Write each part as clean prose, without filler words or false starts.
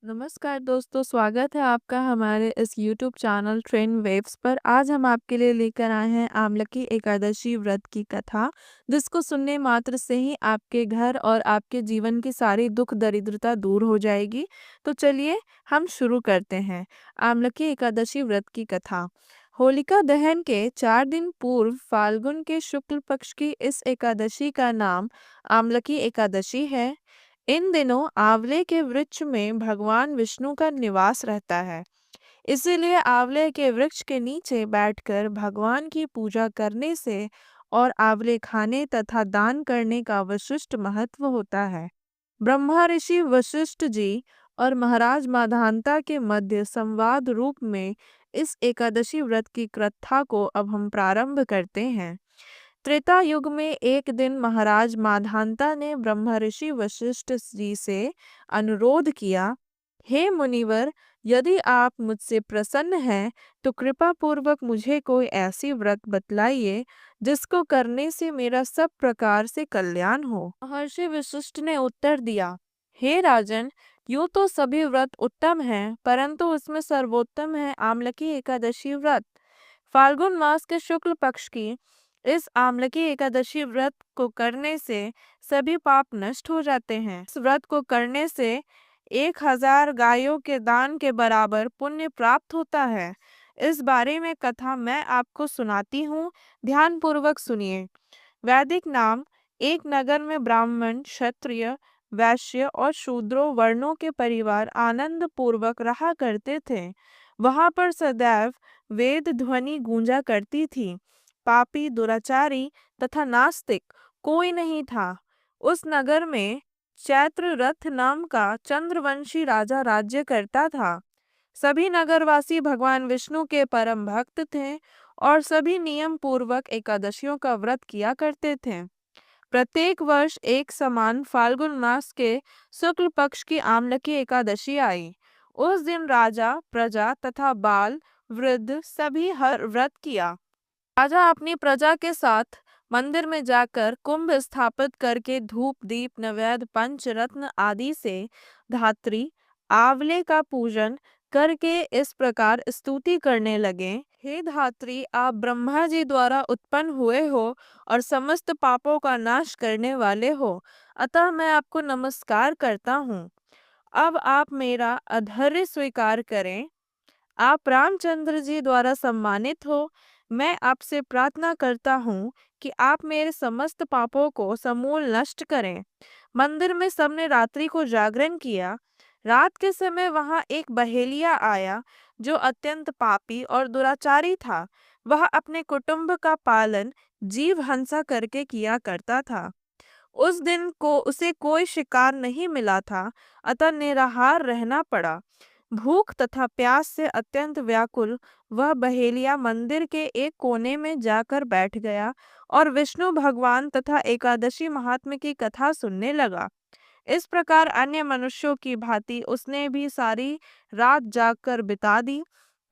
नमस्कार दोस्तों, स्वागत है आपका हमारे इस यूट्यूब चैनल ट्रेंड वेव्स पर। आज हम आपके लिए लेकर आए हैं आमलकी एकादशी व्रत की कथा, जिसको सुनने मात्र से ही आपके घर और आपके जीवन की सारी दुख दरिद्रता दूर हो जाएगी। तो चलिए हम शुरू करते हैं आमलकी एकादशी व्रत की कथा। होलिका दहन के 4 दिन पूर्व फाल्गुन के शुक्ल पक्ष की इस एकादशी का नाम आमलकी एकादशी है। इन दिनों आंवले के वृक्ष में भगवान विष्णु का निवास रहता है। इसीलिए आंवले के वृक्ष के नीचे बैठकर भगवान की पूजा करने से और आंवले खाने तथा दान करने का विशिष्ट महत्व होता है। ब्रह्मा ऋषि वशिष्ठ जी और महाराज माधानता के मध्य संवाद रूप में इस एकादशी व्रत की कथा को अब हम प्रारंभ करते हैं। त्रेता युग में एक दिन महाराज माधानता ने ब्रह्मर्षि वशिष्ठ जी से अनुरोध किया, हे मुनिवर, यदि आप मुझसे प्रसन्न हैं तो कृपा पूर्वक मुझे कोई ऐसी व्रत बतलाइए जिसको करने से मेरा सब प्रकार से कल्याण हो। महर्षि वशिष्ठ ने उत्तर दिया, हे राजन, यूं तो सभी व्रत उत्तम हैं, परंतु उसमें सर्वोत्तम है आमलकी एकादशी व्रत। फाल्गुन मास के शुक्ल पक्ष की इस आमलकी एकादशी व्रत को करने से सभी पाप नष्ट हो जाते हैं। इस व्रत को करने से 1000 गायों के दान के बराबर पुण्य प्राप्त होता है। इस बारे में कथा मैं आपको सुनाती हूँ, ध्यान पूर्वक सुनिए। वैदिक नाम एक नगर में ब्राह्मण, क्षत्रिय, वैश्य और शूद्रों वर्णों के परिवार आनंद पूर्वक रहा करते थे। वहां पर सदैव वेद ध्वनि गूंजा करती थी। पापी, दुराचारी तथा नास्तिक कोई नहीं था। उस नगर में चैत्र रथ नाम का चंद्रवंशी राजा राज्य करता था। सभी नगरवासी भगवान विष्णु के परम भक्त थे और सभी नियम पूर्वक एकादशियों का व्रत किया करते थे। प्रत्येक वर्ष एक समान फाल्गुन मास के शुक्ल पक्ष की आमलकी एकादशी आई। उस दिन राजा, प्रजा तथा बाल, वृद्ध सभी हर व्रत किया। राजा अपनी प्रजा के साथ मंदिर में जाकर कुंभ स्थापित करके धूप, दीप, नैवेद्य, पंचरत्न आदि से धात्री आंवले का पूजन करके इस प्रकार स्तुति करने लगे, हे धात्री, आप ब्रह्मा जी द्वारा उत्पन्न हुए हो और समस्त पापों का नाश करने वाले हो, अतः मैं आपको नमस्कार करता हूँ। अब आप मेरा अधर्य स्वीकार करें। आप रामचंद्र जी द्वारा सम्मानित हो। मैं आपसे प्रार्थना करता हूँ कि आप मेरे समस्त पापों को समूल नष्ट करें। मंदिर में सबने रात्रि को जागरण किया। रात के समय वहां एक बहेलिया आया जो अत्यंत पापी और दुराचारी था। वह अपने कुटुंब का पालन जीव हंसा करके किया करता था। उस दिन को उसे कोई शिकार नहीं मिला था, अतः निराहार रहना पड़ा। भूख तथा प्यास से अत्यंत व्याकुल वह बहेलिया मंदिर के एक कोने में जाकर बैठ गया और विष्णु भगवान तथा एकादशी महात्म्य की कथा सुनने लगा। इस प्रकार अन्य मनुष्यों की भांति उसने भी सारी रात जागकर बिता दी।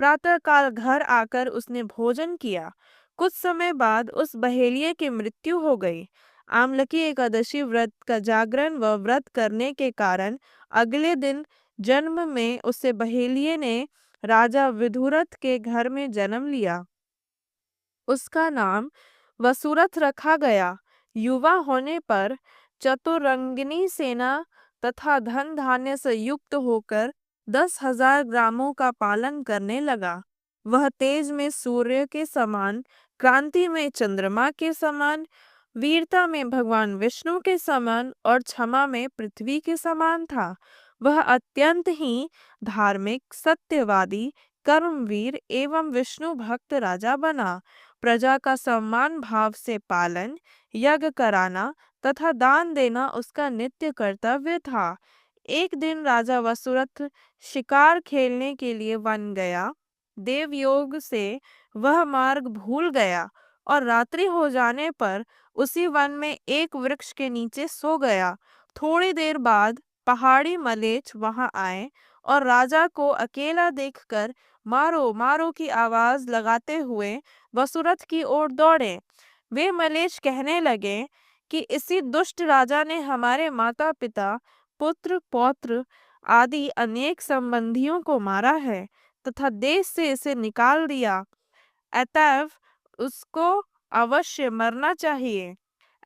प्रातःकाल घर आकर उसने भोजन किया। कुछ समय बाद उस बहेलिये की मृत्यु हो गई। आमलकी एकादशी व्रत का जागरण व व्रत करने के कारण अगले दिन जन्म में उसे बहेलिये ने राजा विदुरथ के घर में जन्म लिया। उसका नाम वसुरथ रखा गया। युवा होने पर चतुरंगिनी सेना तथा धन धान्य से युक्त होकर 10,000 ग्रामों का पालन करने लगा। वह तेज में सूर्य के समान, क्रांति में चंद्रमा के समान, वीरता में भगवान विष्णु के समान और क्षमा में पृथ्वी के समान था। वह अत्यंत ही धार्मिक, सत्यवादी, कर्मवीर एवं विष्णु भक्त राजा बना। प्रजा का सम्मान भाव से पालन, यज्ञ कराना तथा दान देना उसका नित्य कर्तव्य था। एक दिन राजा वसुरथ शिकार खेलने के लिए वन गया। देवयोग से वह मार्ग भूल गया और रात्रि हो जाने पर उसी वन में एक वृक्ष के नीचे सो गया। थोड़ी देर बाद पहाड़ी मलेच्छ वहां आए और राजा को अकेला देखकर मारो मारो की आवाज लगाते हुए वसुरथ की ओर दौड़े। वे मलेच्छ कहने लगे कि इसी दुष्ट राजा ने हमारे माता पिता, पुत्र पौत्र आदि अनेक संबंधियों को मारा है तथा देश से इसे निकाल दिया, अतएव उसको अवश्य मरना चाहिए।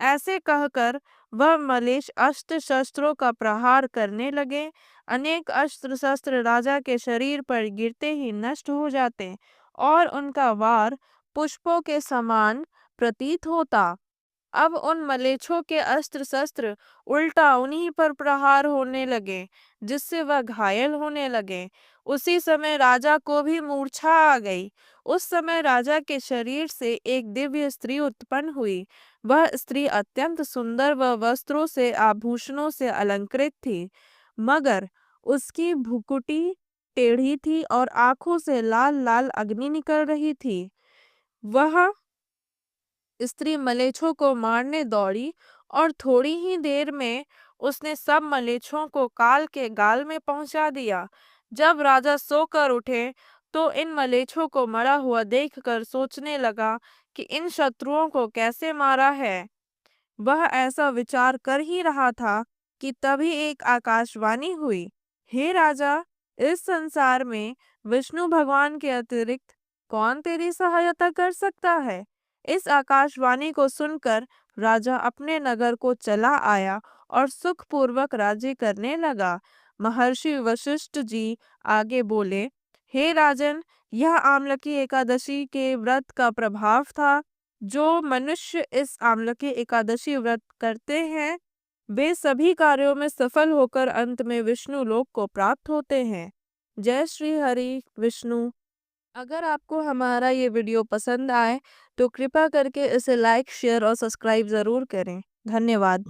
ऐसे कहकर वह मलेच्छ अस्त्र शस्त्रों का प्रहार करने लगे। अनेक अस्त्र शस्त्र राजा के शरीर पर गिरते ही नष्ट हो जाते और उनका वार पुष्पों के समान प्रतीत होता। अब उन मलेच्छों के अस्त्र शस्त्र उल्टा उन्हीं पर प्रहार होने लगे, जिससे वह घायल होने लगे। उसी समय राजा को भी मूर्छा आ गई। उस समय राजा के शरीर से एक दिव्य स्त्री उत्पन्न हुई। वह स्त्री अत्यंत सुंदर व वस्त्रों से आभूषणों से अलंकृत थी, मगर उसकी भुकुटी टेढ़ी थी और आंखों से लाल लाल अग्नि निकल रही थी। वह स्त्री मलेच्छों को मारने दौड़ी और थोड़ी ही देर में उसने सब मलेच्छों को काल के गाल में पहुंचा दिया। जब राजा सोकर उठे तो इन मलेच्छों को मरा हुआ देखकर सोचने लगा कि इन शत्रुओं को कैसे मारा है। वह ऐसा विचार कर ही रहा था कि तभी एक आकाशवाणी हुई, हे राजा, इस संसार में विष्णु भगवान के अतिरिक्त कौन तेरी सहायता कर सकता है। इस आकाशवाणी को सुनकर राजा अपने नगर को चला आया और सुखपूर्वक राज्य करने लगा। महर्षि वशिष्ठ जी आगे बोले, हे राजन, यह आमलकी एकादशी के व्रत का प्रभाव था। जो मनुष्य इस आमलकी एकादशी व्रत करते हैं, वे सभी कार्यों में सफल होकर अंत में विष्णु लोक को प्राप्त होते हैं। जय श्री हरि विष्णु। अगर आपको हमारा ये वीडियो पसंद आए तो कृपा करके इसे लाइक, शेयर और सब्सक्राइब ज़रूर करें। धन्यवाद।